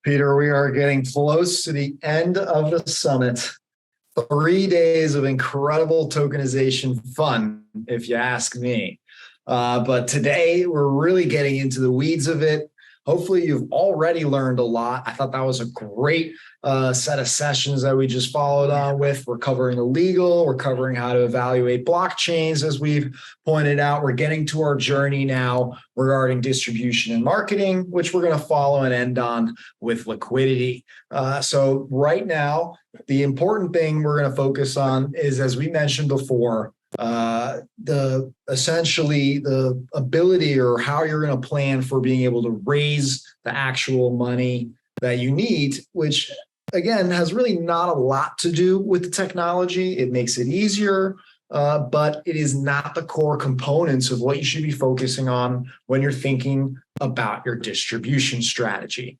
Peter, we are getting close to the end of the summit. 3 days of incredible tokenization fun, if you ask me. But today we're really getting into the weeds of it. Hopefully you've already learned a lot. I thought that was a great set of sessions that we just followed on with. We're covering the legal, we're covering how to evaluate blockchains, as we've pointed out. We're getting to our journey now regarding distribution and marketing, which we're going to follow and end on with liquidity. So right now, the important thing we're going to focus on is, as we mentioned before, essentially the ability or how you're going to plan for being able to raise the actual money that you need, which again has really not a lot to do with the technology. It makes it easier, but it is not the core components of what you should be focusing on when you're thinking about your distribution strategy.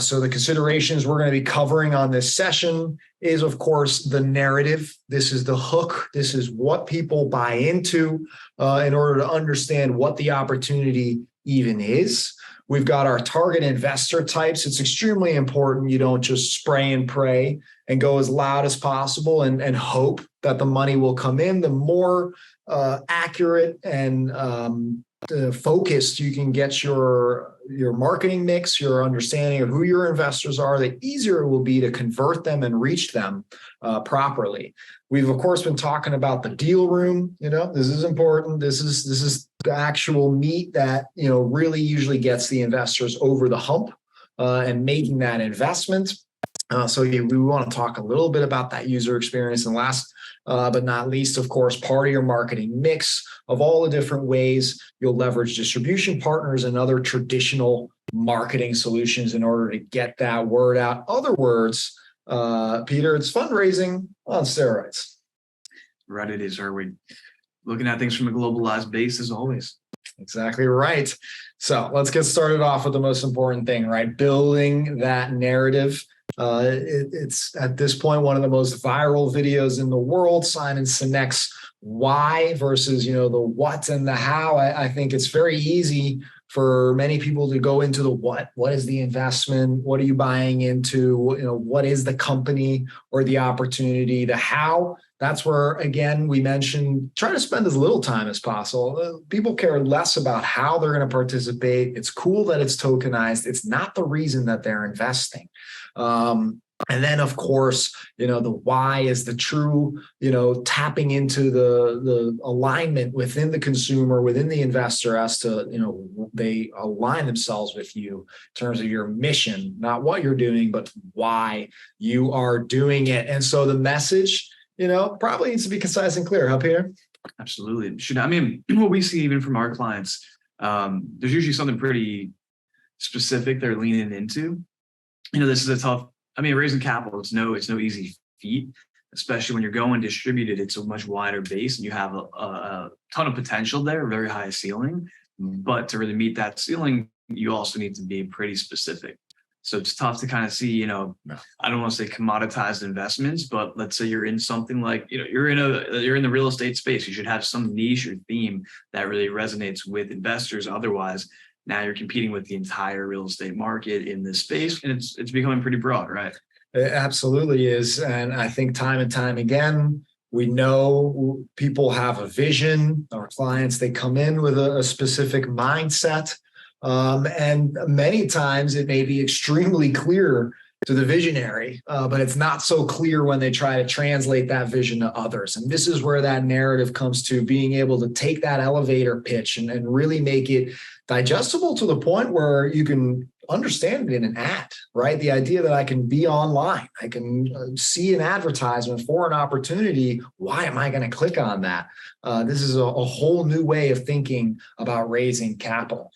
So the considerations we're going to be covering on this session is, of course, the narrative. This is the hook. This is what people buy into in order to understand what the opportunity even is. We've got our target investor types. It's extremely important you don't just spray and pray and go as loud as possible and hope that the money will come in. The more accurate and focused you can get your marketing mix, your understanding of who your investors are, the easier it will be to convert them and reach them properly. We've of course been talking about the deal room. This is important. This is the actual meat that really usually gets the investors over the hump and making that investment. So we want to talk a little bit about that user experience. And last but not least, of course, part of your marketing mix of all the different ways you'll leverage distribution partners and other traditional marketing solutions in order to get that word out. Other words, Peter, it's fundraising on steroids. Right, it is. Are we looking at things from a globalized base as always? Exactly right. So let's get started off with the most important thing, right? Building that narrative. It's at this point one of the most viral videos in the world. Simon Sinek's why versus the what and the how. I think it's very easy for many people to go into the what. What is the investment? What are you buying into? What is the company or the opportunity? The how. That's where, again, we mentioned try to spend as little time as possible. People care less about how they're going to participate. It's cool that it's tokenized. It's not the reason that they're investing. And then, of course, the why is the true, tapping into the alignment within the consumer, within the investor as to, they align themselves with you in terms of your mission, not what you're doing, but why you are doing it. And so the message, probably needs to be concise and clear, huh, Peter? Absolutely. What we see even from our clients, there's usually something pretty specific they're leaning into. This is a tough, raising capital, it's no easy feat, especially when you're going distributed. It's a much wider base and you have a ton of potential there, very high ceiling. But to really meet that ceiling, you also need to be pretty specific. So it's tough to kind of see, I don't want to say commoditized investments, but let's say you're in something like, you're in the real estate space. You should have some niche or theme that really resonates with investors. Otherwise, now you're competing with the entire real estate market in this space, and it's becoming pretty broad, right? It absolutely is. And I think time and time again, we know people have a vision. Our clients, they come in with a specific mindset. And many times it may be extremely clear to the visionary, but it's not so clear when they try to translate that vision to others. And this is where that narrative comes to being able to take that elevator pitch and really make it digestible to the point where you can understand it in an ad, right? The idea that I can be online, I can see an advertisement for an opportunity. Why am I going to click on that? This is a whole new way of thinking about raising capital.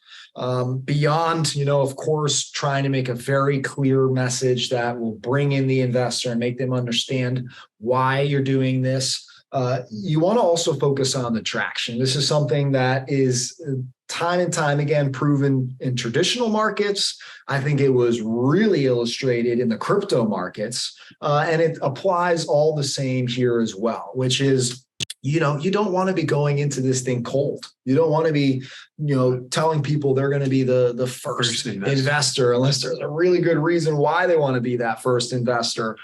Beyond, of course, trying to make a very clear message that will bring in the investor and make them understand why you're doing this. You want to also focus on the traction. This is something that is time and time again proven in traditional markets. I think it was really illustrated in the crypto markets, and it applies all the same here as well, which is you don't want to be going into this thing cold. You don't want to be, telling people they're going to be the first investor unless there's a really good reason why they want to be that first investor.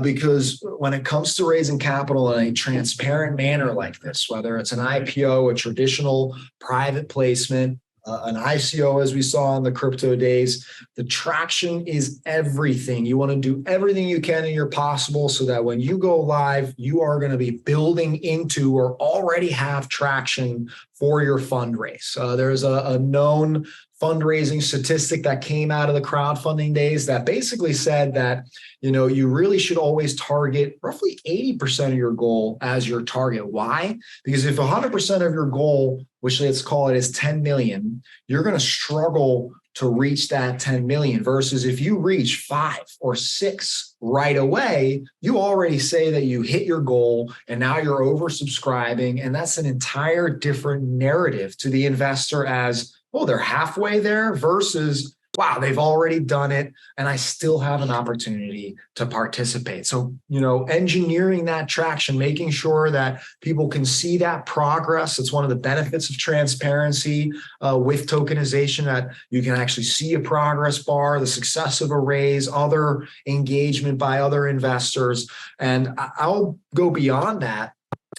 Because when it comes to raising capital in a transparent manner like this, whether it's an IPO, a traditional private placement, an ICO, as we saw in the crypto days, the traction is everything. You want to do everything you can in your possible so that when you go live, you are going to be building into or already have traction for your fundraise. There's a known fundraising statistic that came out of the crowdfunding days that basically said that, you really should always target roughly 80% of your goal as your target. Why? Because if 100% of your goal, which let's call it is 10 million, you're going to struggle to reach that 10 million versus if you reach 5 or 6 right away, you already say that you hit your goal and now you're oversubscribing. And that's an entire different narrative to the investor as, oh, they're halfway there versus, wow, they've already done it and I still have an opportunity to participate. So, engineering that traction, making sure that people can see that progress. It's one of the benefits of transparency with tokenization, that you can actually see a progress bar, the success of a raise, other engagement by other investors. And I'll go beyond that,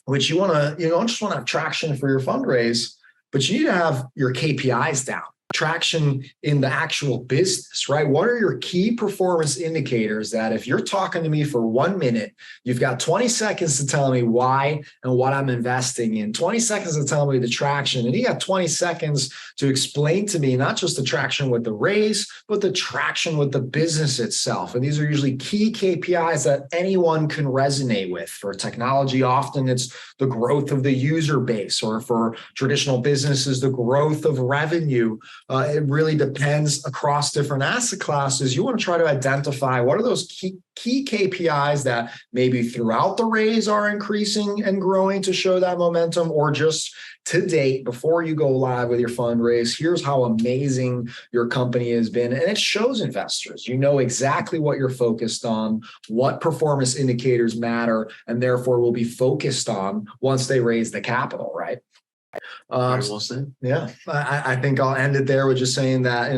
which you want to, don't just want to have traction for your fundraise, but you need to have your KPIs down. Traction in the actual business, right? What are your key performance indicators that if you're talking to me for 1 minute, you've got 20 seconds to tell me why and what I'm investing in, 20 seconds to tell me the traction, and you got 20 seconds to explain to me not just the traction with the raise, but the traction with the business itself. And these are usually key KPIs that anyone can resonate with. For technology, often it's the growth of the user base, or for traditional businesses, the growth of revenue. It really depends across different asset classes. You want to try to identify what are those key KPIs that maybe throughout the raise are increasing and growing to show that momentum, or just to date before you go live with your fundraise. Here's how amazing your company has been. And it shows investors, exactly what you're focused on, what performance indicators matter, and therefore will be focused on once they raise the capital, right? Very well said. Yeah, I think I'll end it there with just saying that,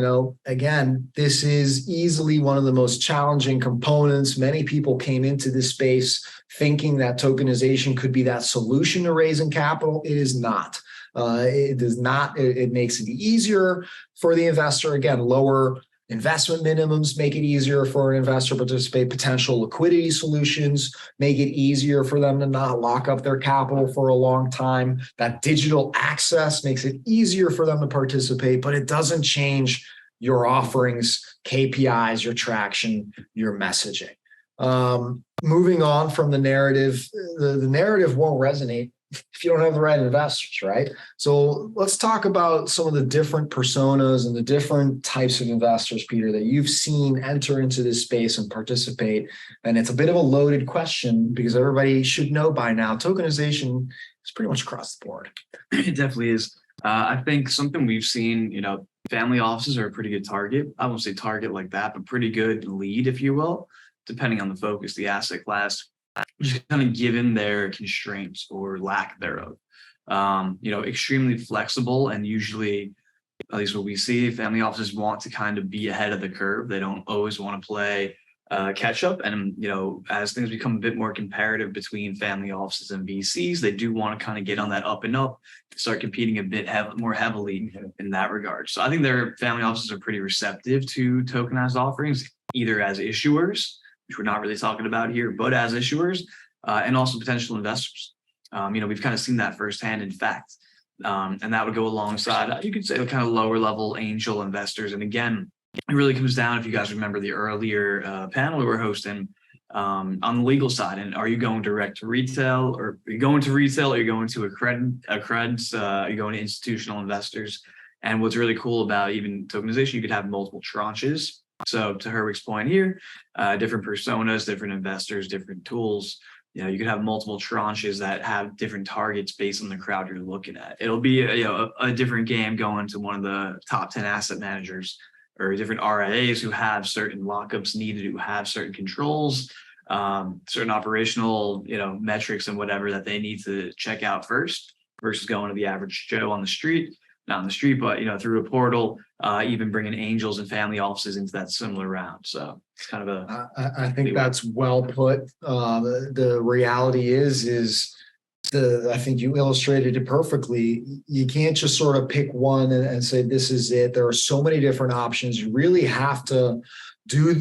again, this is easily one of the most challenging components. Many people came into this space thinking that tokenization could be that solution to raising capital. It is not. It does not. It makes it easier for the investor. Again, lower investment minimums make it easier for an investor to participate. Potential liquidity solutions make it easier for them to not lock up their capital for a long time. That digital access makes it easier for them to participate, but it doesn't change your offerings, KPIs, your traction, your messaging. Moving on from the narrative, the narrative won't resonate if you don't have the right investors, right? So let's talk about some of the different personas and the different types of investors, Peter, that you've seen enter into this space and participate. And it's a bit of a loaded question because everybody should know by now, tokenization is pretty much across the board. It definitely is. I think something we've seen, family offices are a pretty good target. I won't say target like that, but pretty good lead, if you will, depending on the focus, the asset class, just kind of given their constraints or lack thereof. Extremely flexible, and usually, at least what we see, family offices want to kind of be ahead of the curve. They don't always want to play catch up. And, as things become a bit more comparative between family offices and VCs, they do want to kind of get on that up and up, start competing a bit more heavily in that regard. So I think their family offices are pretty receptive to tokenized offerings, either as issuers, which we're not really talking about here, but as issuers, and also potential investors. We've kind of seen that firsthand, in fact, and that would go alongside, you could say, the kind of lower level angel investors. And again, it really comes down, if you guys remember the earlier panel we were hosting, on the legal side. And are you going direct to retail, or are you going to retail, or are you going to accreds, are you going to institutional investors? And what's really cool about even tokenization, you could have multiple tranches. So to Herwig's point here, different personas, different investors, different tools. You could have multiple tranches that have different targets based on the crowd you're looking at. It'll be a different game going to one of the top 10 asset managers, or different RIAs who have certain lockups needed, who have certain controls, certain operational, metrics and whatever that they need to check out first versus going to the average Joe on the street, not on the street, but, through a portal, even bringing angels and family offices into that similar round. So it's kind of I think that's well put. The reality is I think you illustrated it perfectly. You can't just sort of pick one and say, this is it. There are so many different options. You really have to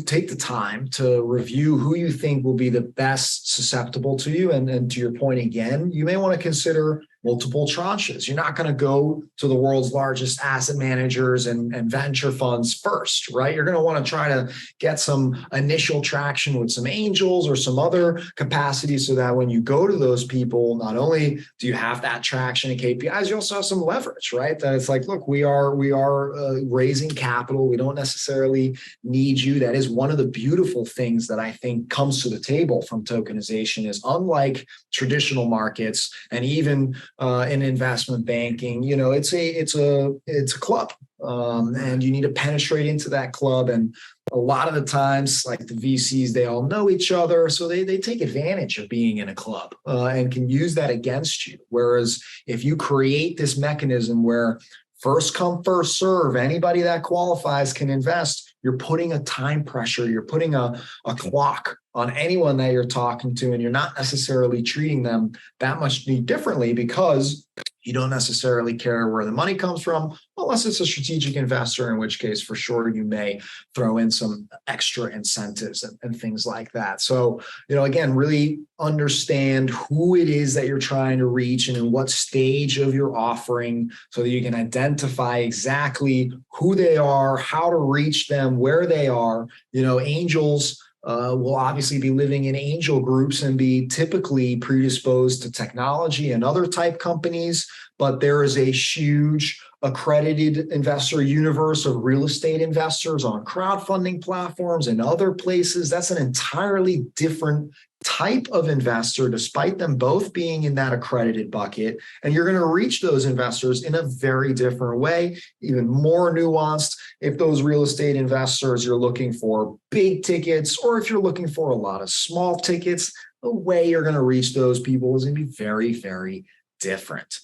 take the time to review who you think will be the best susceptible to you. And to your point again, you may want to consider multiple tranches. You're not going to go to the world's largest asset managers and venture funds first, right? You're going to want to try to get some initial traction with some angels or some other capacity so that when you go to those people, not only do you have that traction and KPIs, you also have some leverage, right? That it's like, look, we are raising capital. We don't necessarily need you. That is one of the beautiful things that I think comes to the table from tokenization is unlike traditional markets and even in investment banking, it's a club, and you need to penetrate into that club. And a lot of the times, like the VCs, they all know each other, so they take advantage of being in a club and can use that against you. Whereas if you create this mechanism where first come, first serve, anybody that qualifies can invest, you're putting a time pressure, you're putting a clock on anyone that you're talking to, and you're not necessarily treating them that much differently because you don't necessarily care where the money comes from, unless it's a strategic investor, in which case, for sure, you may throw in some extra incentives and things like that. So, again, really understand who it is that you're trying to reach and in what stage of your offering so that you can identify exactly who they are, how to reach them, where they are. Angels will obviously be living in angel groups and be typically predisposed to technology and other type companies, but there is a huge accredited investor universe of real estate investors on crowdfunding platforms and other places. That's an entirely different type of investor, despite them both being in that accredited bucket. And you're going to reach those investors in a very different way, even more nuanced. If those real estate investors you're looking for big tickets, or if you're looking for a lot of small tickets, the way you're going to reach those people is going to be very, very different.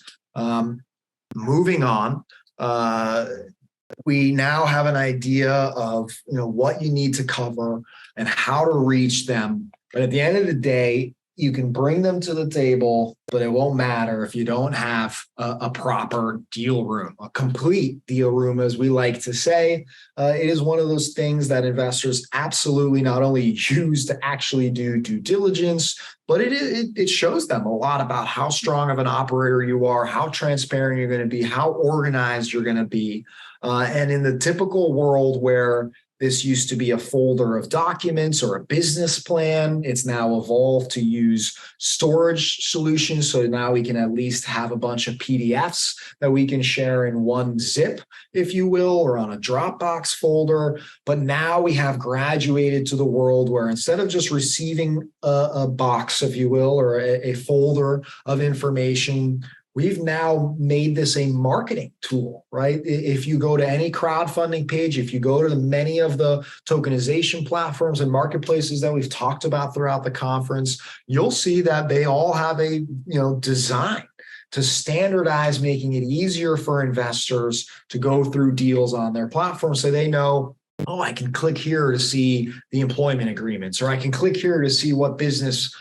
Moving on, we now have an idea of what you need to cover and how to reach them. But at the end of the day, you can bring them to the table, but it won't matter if you don't have a proper deal room, a complete deal room, as we like to say. It is one of those things that investors absolutely not only use to actually do due diligence, but it shows them a lot about how strong of an operator you are, how transparent you're going to be, how organized you're going to be. And in the typical world where this used to be a folder of documents or a business plan, it's now evolved to use storage solutions. So now we can at least have a bunch of PDFs that we can share in one zip, if you will, or on a Dropbox folder. But now we have graduated to the world where instead of just receiving a box, if you will, or a folder of information, we've now made this a marketing tool, right? If you go to any crowdfunding page, if you go to many of the tokenization platforms and marketplaces that we've talked about throughout the conference, you'll see that they all have a design to standardize, making it easier for investors to go through deals on their platform so they know, oh, I can click here to see the employment agreements, or I can click here to see what business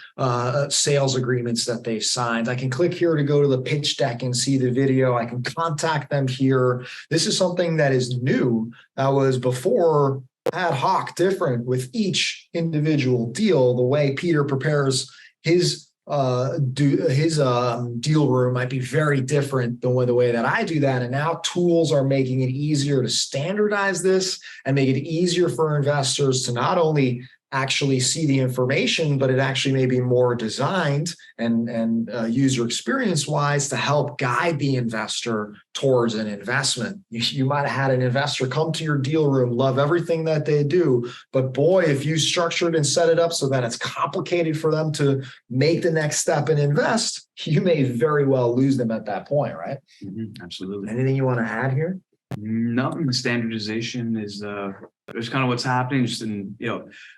sales agreements that they've signed. I can click here to go to the pitch deck and see the video. I can contact them here. This is something that is new. That was before ad hoc, different with each individual deal. The way Peter prepares his deal room might be very different than the way that I do that. And now tools are making it easier to standardize this and make it easier for investors to not only actually see the information, but it actually may be more designed and user experience wise to help guide the investor towards an investment. You might have had an investor come to your deal room, love everything that they do, but boy, if you structured and set it up so that it's complicated for them to make the next step and invest, you may very well lose them at that point, right? Mm-hmm, absolutely. Anything you want to add here? No, the standardization is there's kind of what's happening. Just in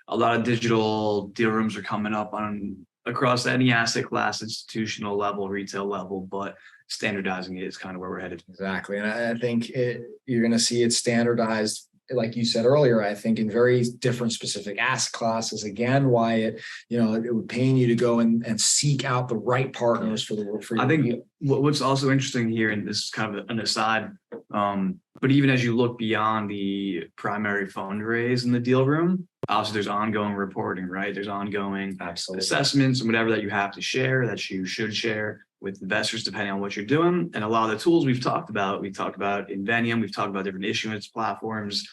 a lot of digital deal rooms are coming up on across any asset class, institutional level, retail level, but standardizing it is kind of where we're headed. Exactly. And I think you're going to see it standardized, like you said earlier, I think in very different specific asset classes. Again, why it would pain you to go and seek out the right partners for your I think deal. what's also interesting here, and this is kind of an aside, but even as you look beyond the primary fundraise in the deal room, obviously there's ongoing reporting, right? There's ongoing assessments and whatever that you have to share, that you should share with investors, depending on what you're doing. And a lot of the tools we've talked about Invenium, we've talked about different issuance platforms,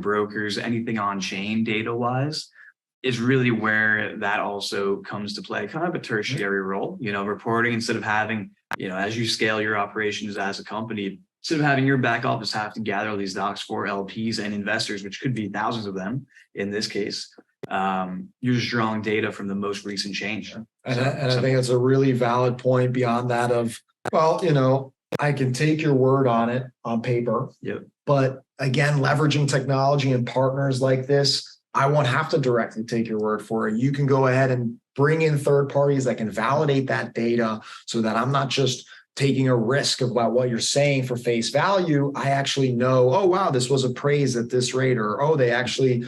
brokers, anything on chain data wise, is really where that also comes to play, kind of a tertiary role. Reporting, instead of having, as you scale your operations as a company, instead of having your back office have to gather all these docs for LPs and investors, which could be thousands of them in this case, you're just drawing data from the most recent change. I think that's a really valid point beyond that of, well, I can take your word on it on paper. Yep. But again, leveraging technology and partners like this, I won't have to directly take your word for it. You can go ahead and bring in third parties that can validate that data so that I'm not just taking a risk about what you're saying for face value. I actually know, oh, wow, this was appraised at this rate, or, oh,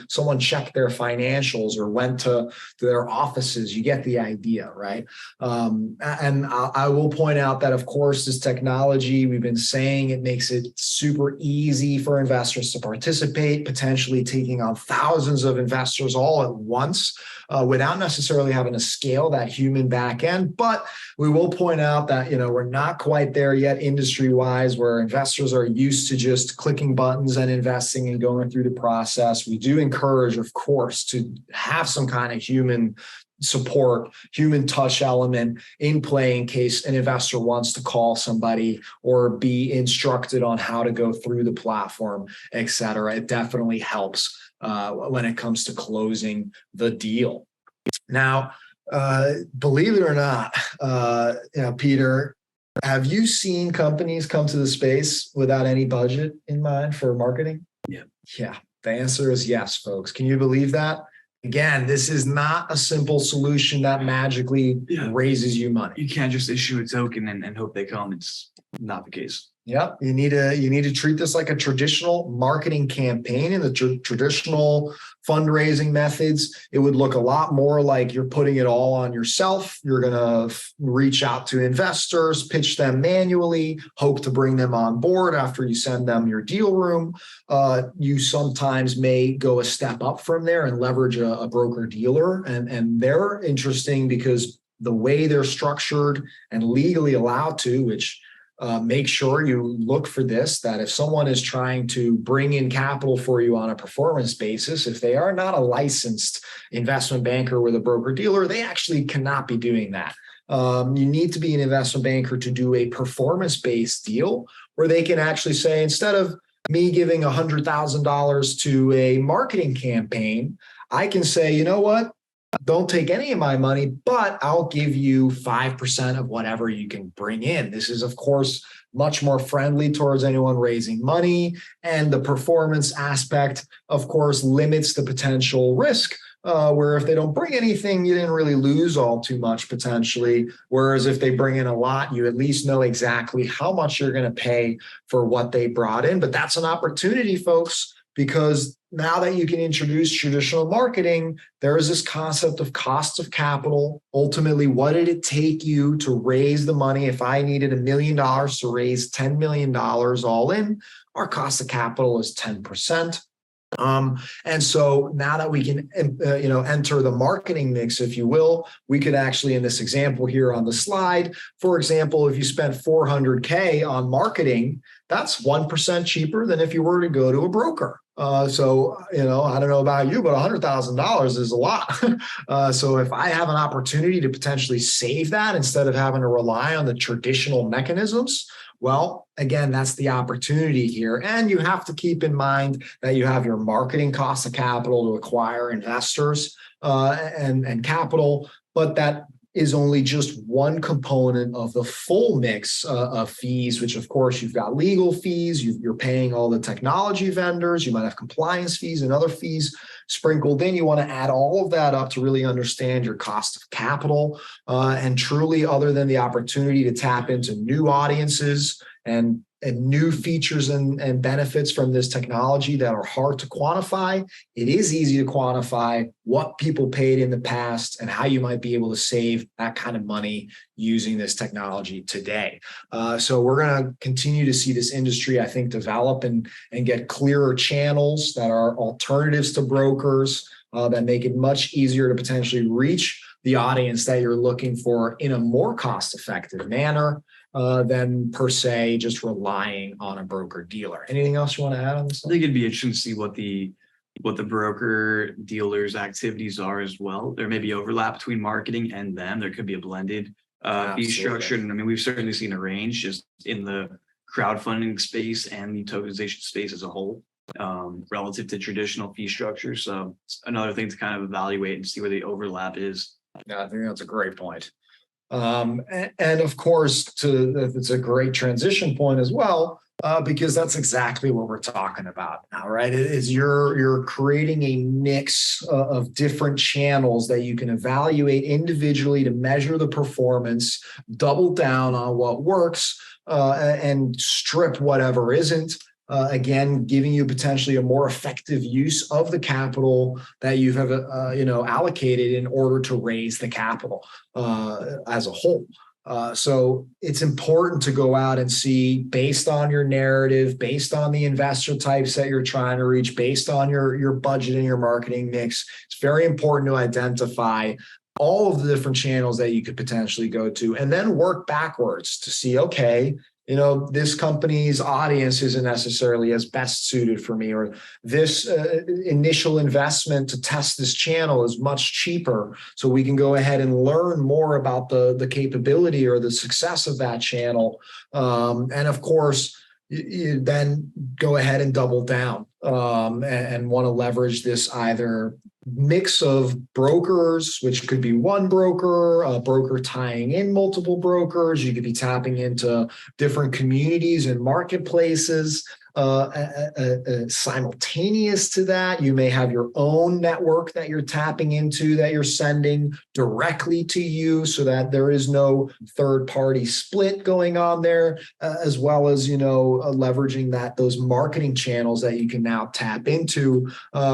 someone checked their financials or went to their offices. You get the idea, right? And I will point out that, of course, this technology, we've been saying it makes it super easy for investors to participate, potentially taking on thousands of investors all at once without necessarily having to scale that human back end. But we will point out that, we're not quite there yet industry-wise, where investors are used to just clicking buttons and investing and going through the process. We do encourage, of course, to have some kind of human support, human touch element in play in case an investor wants to call somebody or be instructed on how to go through the platform, et cetera. It definitely helps when it comes to closing the deal. Now, believe it or not, Peter, have you seen companies come to the space without any budget in mind for marketing? Yeah. Yeah. The answer is yes, folks. Can you believe that? Again, this is not a simple solution that magically raises you money. You can't just issue a token and hope they come. It's not the case. Yep. You need to treat this like a traditional marketing campaign. In the traditional fundraising methods, it would look a lot more like you're putting it all on yourself. You're going to reach out to investors, pitch them manually, hope to bring them on board after you send them your deal room. You sometimes may go a step up from there and leverage a broker dealer. And they're interesting because the way they're structured and legally allowed to, which make sure you look for this, that if someone is trying to bring in capital for you on a performance basis, if they are not a licensed investment banker with a broker dealer, they actually cannot be doing that. You need to be an investment banker to do a performance-based deal where they can actually say, instead of me giving $100,000 to a marketing campaign, I can say, you know what? Don't take any of my money, but I'll give you 5% of whatever you can bring in. This is, of course, much more friendly towards anyone raising money. And the performance aspect, of course, limits the potential risk, where if they don't bring anything, you didn't really lose all too much potentially. Whereas if they bring in a lot, you at least know exactly how much you're going to pay for what they brought in. But that's an opportunity, folks, because now that you can introduce traditional marketing, there is this concept of cost of capital. Ultimately, what did it take you to raise the money? If I needed $1 million to raise $10 million all in, our cost of capital is 10%. And so now that we can, enter the marketing mix, if you will, we could actually, in this example here on the slide, for example, if you spent $400K on marketing, that's 1% cheaper than if you were to go to a broker. So I don't know about you, but $100,000 is a lot. So if I have an opportunity to potentially save that instead of having to rely on the traditional mechanisms, well, again, that's the opportunity here. And you have to keep in mind that you have your marketing cost of capital to acquire investors and capital, but that is only just one component of the full mix of fees, which of course you've got legal fees, you're paying all the technology vendors, you might have compliance fees and other fees sprinkled in. You want to add all of that up to really understand your cost of capital. And truly, other than the opportunity to tap into new audiences and new features and benefits from this technology that are hard to quantify, it is easy to quantify what people paid in the past and how you might be able to save that kind of money using this technology today. So we're going to continue to see this industry, I think, develop and get clearer channels that are alternatives to brokers that make it much easier to potentially reach the audience that you're looking for in a more cost-effective manner than per se just relying on a broker dealer. Anything else you want to add on this? I think it'd be interesting to see what the broker dealers' activities are as well. There may be overlap between marketing and them. There could be a blended fee structure. And I mean, we've certainly seen a range just in the crowdfunding space and the tokenization space as a whole relative to traditional fee structures. So it's another thing to kind of evaluate and see where the overlap is. Yeah, I think that's a great point. And of course, it's a great transition point as well, because that's exactly what we're talking about now, right? Is you're creating a mix of different channels that you can evaluate individually to measure the performance, double down on what works, and strip whatever isn't. Again, giving you potentially a more effective use of the capital that you have, allocated in order to raise the capital as a whole. So it's important to go out and see, based on your narrative, based on the investor types that you're trying to reach, based on your budget and your marketing mix. It's very important to identify all of the different channels that you could potentially go to, and then work backwards to see, okay, this company's audience isn't necessarily as best suited for me, or this initial investment to test this channel is much cheaper. So we can go ahead and learn more about the capability or the success of that channel. And of course, you then go ahead and double down and want to leverage this either mix of brokers, which could be one broker, a broker tying in multiple brokers. You could be tapping into different communities and marketplaces. Simultaneous to that, you may have your own network that you're tapping into, that you're sending directly to you, so that there is no third-party split going on there, as well as leveraging those marketing channels that you can now tap into,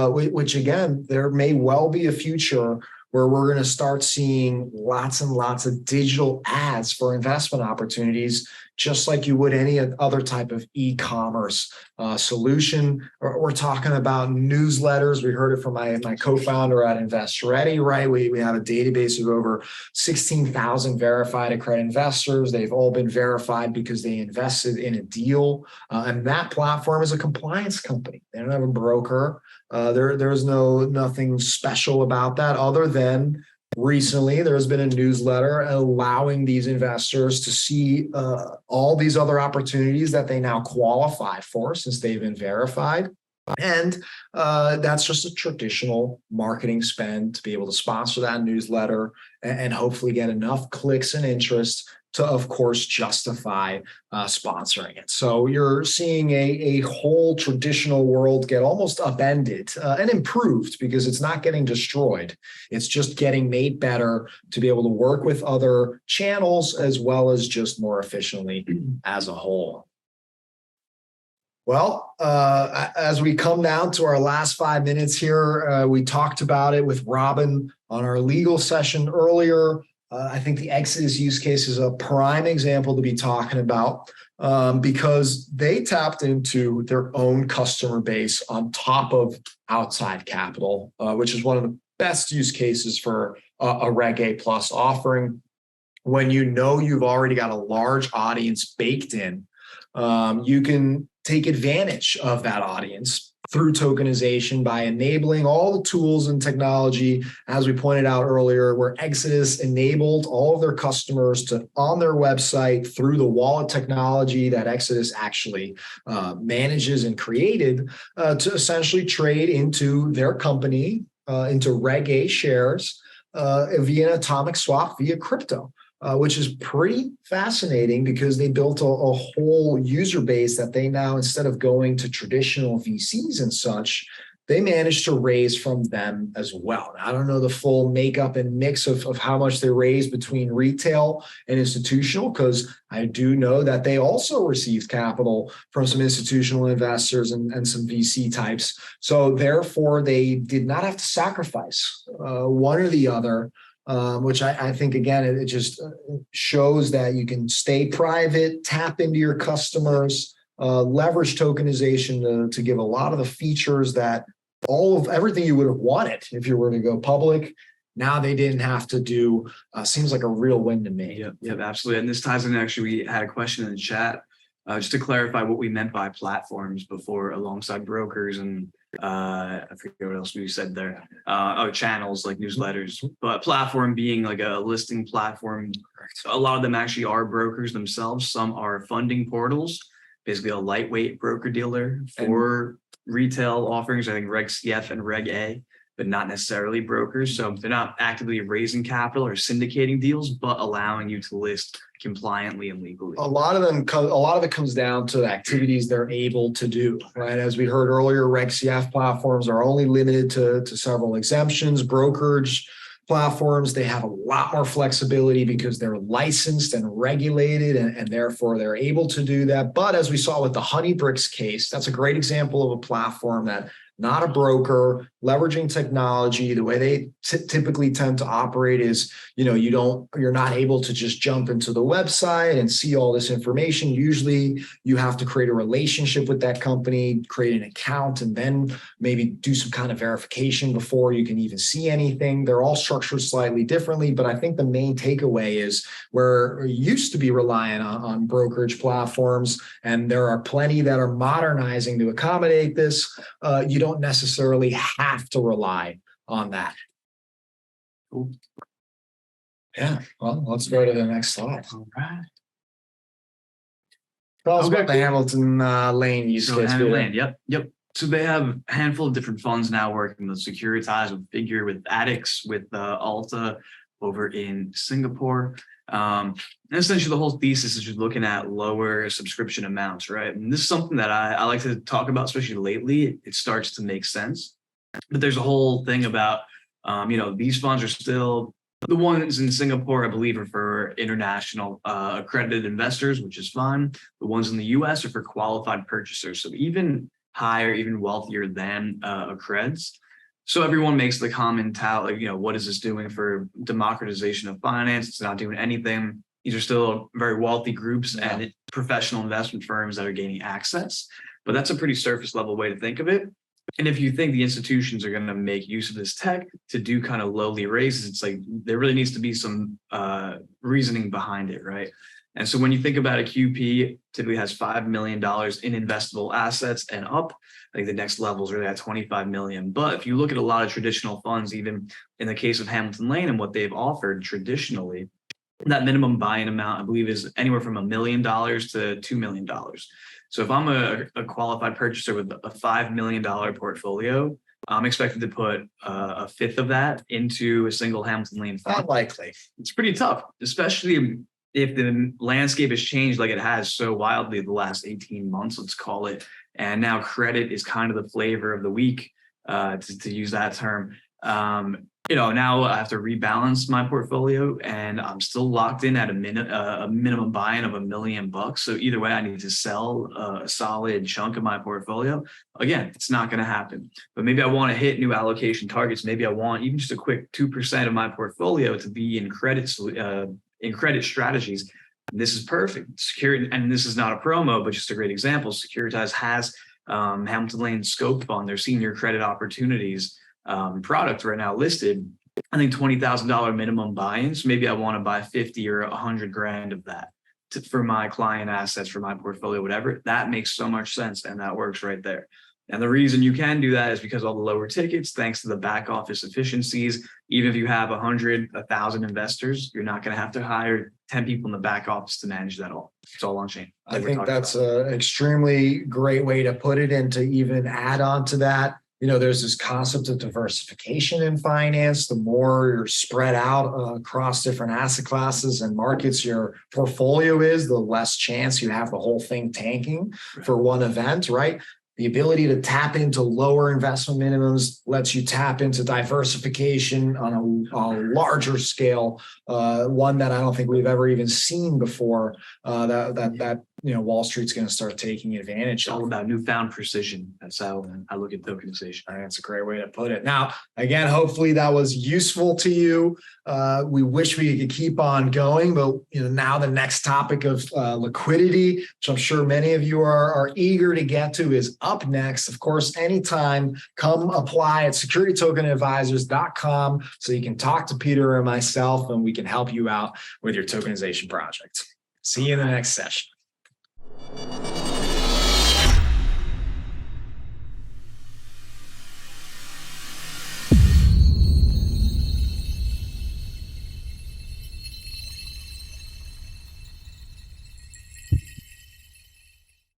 which again, there may well be a future where we're going to start seeing lots and lots of digital ads for investment opportunities, just like you would any other type of e-commerce solution. We're talking about newsletters. We heard it from my co-founder at InvestReady, right? We have a database of over 16,000 verified accredited investors. They've all been verified because they invested in a deal. And that platform is a compliance company. They don't have a broker. There's nothing special about that, other than recently there's been a newsletter allowing these investors to see all these other opportunities that they now qualify for since they've been verified. And that's just a traditional marketing spend to be able to sponsor that newsletter and hopefully get enough clicks and interest to, of course, justify sponsoring it. So you're seeing a whole traditional world get almost upended and improved, because it's not getting destroyed. It's just getting made better to be able to work with other channels as well as just more efficiently as a whole. Well, as we come down to our last 5 minutes here, we talked about it with Robin on our legal session earlier. I think the Exodus use case is a prime example to be talking about, because they tapped into their own customer base on top of outside capital, which is one of the best use cases for a Reg A plus offering. When you've already got a large audience baked in, you can take advantage of that audience through tokenization by enabling all the tools and technology, as we pointed out earlier, where Exodus enabled all of their customers to, on their website, through the wallet technology that Exodus actually manages and created, to essentially trade into their company, into Reg A shares, via an atomic swap via crypto. Which is pretty fascinating because they built a whole user base that they now, instead of going to traditional VCs and such, they managed to raise from them as well. Now, I don't know the full makeup and mix of how much they raised between retail and institutional, because I do know that they also received capital from some institutional investors and some VC types. So therefore, they did not have to sacrifice one or the other. Which I think, again, it just shows that you can stay private, tap into your customers, leverage tokenization to give a lot of the features that everything you would have wanted if you were to go public. Now they didn't have to do. Seems like a real win to me. Yep, absolutely. And this ties in. Actually, we had a question in the chat just to clarify what we meant by platforms before, alongside brokers and I forget what else we said there. Channels like newsletters, but platform being like a listing platform. A lot of them actually are brokers themselves. Some are funding portals, basically a lightweight broker dealer for retail offerings. I think Reg CF and Reg A, but not necessarily brokers. So they're not actively raising capital or syndicating deals, but allowing you to list compliantly and legally. A lot of it comes down to the activities they're able to do, right? As we heard earlier, Reg CF platforms are only limited to several exemptions. Brokerage platforms, they have a lot more flexibility because they're licensed and regulated, and therefore they're able to do that. But as we saw with the Honeybricks case, that's a great example of a platform that, not a broker, leveraging technology. The way they typically tend to operate is, you're not able to just jump into the website and see all this information. Usually you have to create a relationship with that company, create an account, and then maybe do some kind of verification before you can even see anything. They're all structured slightly differently, but I think the main takeaway is where you used to be relying on brokerage platforms, and there are plenty that are modernizing to accommodate this. You don't necessarily have to rely on that. Cool. Yeah, well, let's go to the next slide. All right. Tell us about the Hamilton Lane use case. Hamilton Lane, yep. So they have a handful of different funds now working with SecuritiZhis, with Figure, with Addix, with Alta over in Singapore. And essentially the whole thesis is just looking at lower subscription amounts, right? And this is something that I like to talk about, especially lately. It starts to make sense. But there's a whole thing about, these funds are still, the ones in Singapore, I believe, are for international accredited investors, which is fine. The ones in the US are for qualified purchasers. So even higher, even wealthier than accreds. So everyone makes the comment, what is this doing for democratization of finance? It's not doing anything. These are still very wealthy groups and professional investment firms that are gaining access. But that's a pretty surface level way to think of it. And if you think the institutions are going to make use of this tech to do kind of lowly raises, it's like there really needs to be some reasoning behind it, right? And so when you think about a QP, typically has $5 million in investable assets and up. I think the next level is really at 25 million. But if you look at a lot of traditional funds, even in the case of Hamilton Lane and what they've offered traditionally, that minimum buy-in amount, I believe, is anywhere from $1 million to $2 million. So if I'm a qualified purchaser with a $5 million portfolio, I'm expected to put a fifth of that into a single Hamilton Lane fund. Not likely. It's pretty tough, especially if the landscape has changed like it has so wildly the last 18 months, let's call it. And now credit is kind of the flavor of the week, to use that term. Now I have to rebalance my portfolio, and I'm still locked in at a minimum buy-in of $1 million. So either way, I need to sell a solid chunk of my portfolio. Again, it's not going to happen. But maybe I want to hit new allocation targets. Maybe I want even just a quick 2% of my portfolio to be in credit strategies. And this is perfect. And this is not a promo, but just a great example. SecuritiZhis has Hamilton Lane Scope Fund, their senior credit opportunities product right now listed. I think $20,000 minimum buy-ins. Maybe I want to buy 50 or 100 grand of that for my client assets, for my portfolio, whatever. That makes so much sense, and that works right there. And the reason you can do that is because all the lower tickets, thanks to the back office efficiencies. Even if you have 100, 1,000 investors, you're not going to have to hire 10 people in the back office to manage that all. It's all on chain. I think that's an extremely great way to put it. And to even add on to that, There's this concept of diversification in finance. The more you're spread out across different asset classes and markets your portfolio is, the less chance you have the whole thing tanking for one event, right? The ability to tap into lower investment minimums lets you tap into diversification on a larger scale, one that I don't think we've ever even seen before. That Wall Street's going to start taking advantage. It's all about newfound precision. That's how I look at tokenization. That's a great way to put it. Now, again, hopefully that was useful to you. We wish we could keep on going, but now the next topic of liquidity, which I'm sure many of you are eager to get to, is up next. Of course, anytime, come apply at securitytokenadvisors.com so you can talk to Peter or myself, and we can help you out with your tokenization project. See you in the next session.